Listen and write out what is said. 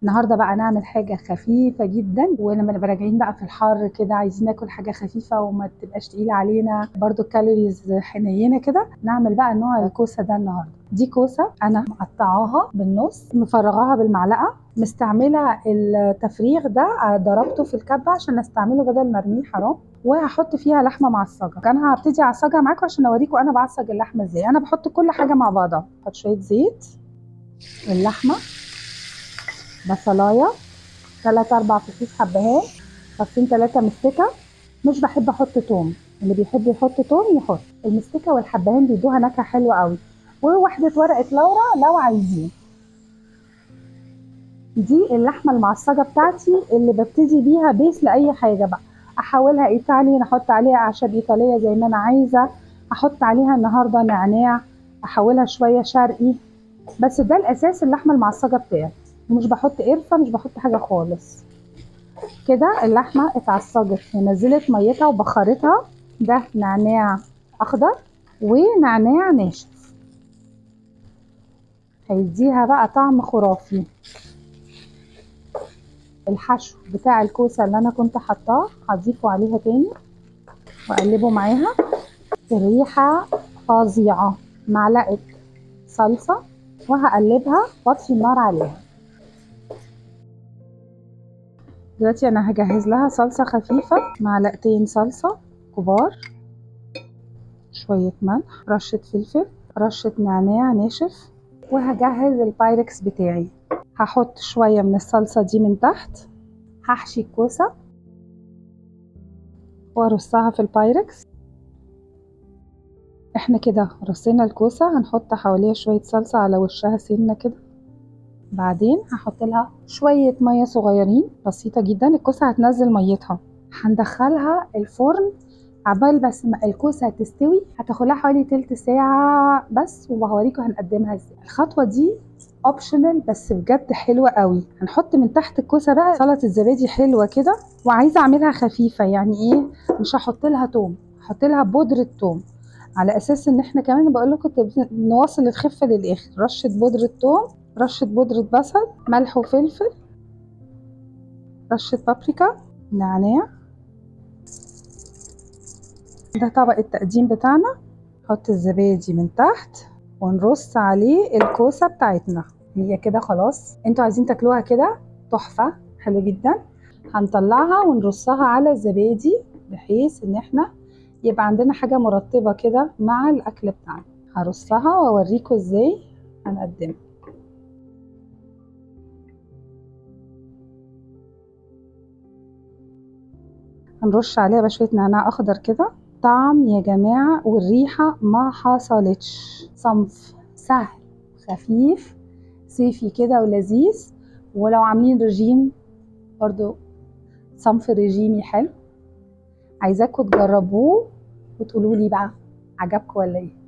النهارده بقى نعمل حاجه خفيفه جدا، ولما نبقى راجعين بقى في الحر كده عايزين ناكل حاجه خفيفه وما تبقاش تقيله علينا، برده الكالوريز حنينه كده. نعمل بقى نوع الكوسه ده النهارده. دي كوسه انا مقطعاها بالنص، مفرغاها بالمعلقه، مستعمله التفريغ ده ضربته في الكبه عشان استعمله بدل ما ارميه حرام. وهحط فيها لحمه معصجه. انا هبتدي اعصجها معاكم عشان اوريكم انا بعصج اللحمه ازاي. انا بحط كل حاجه مع بعضها، احط شويه زيت، اللحمه، بصلايه، 3-4 فصوص حبهان، فصين 3 مستكه. مش بحب احط توم، اللي بيحب يحط توم يحط. المستكه والحبهان بيدوها نكهه حلوه قوي. وواحده ورقه لورا لو عايزين. دي اللحمه المعصجه بتاعتي اللي ببتدي بيها بيس لاي حاجه بقى. احولها ايطالي، احط عليها اعشاب ايطاليه زي ما انا عايزه، احط عليها النهارده نعناع، احولها شويه شرقي. بس ده الاساس اللحمه المعصجه بتاعي. مش بحط قرفه، مش بحط حاجه خالص. كده اللحمه اتعصجت ونزلت ميتها وبخرتها. ده نعناع اخضر ونعناع ناشف، هيديها بقى طعم خرافي. الحشو بتاع الكوسه اللي انا كنت حطاه هضيفه عليها تاني واقلبه معاها. الريحه فظيعه. معلقه صلصه وهقلبها واطفي النار عليها. دلوقتي انا هجهز لها صلصه خفيفه، معلقتين صلصه كبار، شويه ملح، رشه فلفل، رشه نعناع ناشف. وهجهز البايركس بتاعي. هحط شويه من الصلصه دي من تحت، هحشي الكوسه وارصها في البايركس. احنا كده رصينا الكوسه، هنحط حواليها شويه صلصه على وشها سنه كده. بعدين هحط لها شويه ميه صغيرين بسيطه جدا. الكوسه هتنزل ميتها. هندخلها الفرن عبال بس ما الكوسه تستوي. هتاخدلها حوالي تلت ساعه بس، وهوريكم هنقدمها ازاي. الخطوه دي اوبشنال بس بجد حلوه قوي. هنحط من تحت الكوسه بقى سلطه الزبادي حلوه كده، وعايزه اعملها خفيفه. يعني ايه؟ مش هحط لها توم، هحط لها بودره توم، على اساس ان احنا كمان بقول لكم نواصل الخفه للاخر. رشه بودره توم، رشه بودره بصل، ملح وفلفل، رشه بابريكا، نعناع. ده طبق التقديم بتاعنا. نحط الزبادي من تحت ونرص عليه الكوسه بتاعتنا. هي كده خلاص. انتوا عايزين تاكلوها كده تحفه، حلو جدا. هنطلعها ونرصها على الزبادي بحيث ان احنا يبقى عندنا حاجه مرطبه كده مع الاكل بتاعنا. هرصها واوريكم ازاي هنقدمها. هنرش عليها بشويه نعناع اخضر كده. طعم يا جماعه والريحه ما حصلتش. صنف سهل خفيف صيفي كده ولذيذ. ولو عاملين رجيم برضو صنف رجيمي حلو. عايزاكم تجربوه وتقولوا لي بقى عجبكم ولا ايه.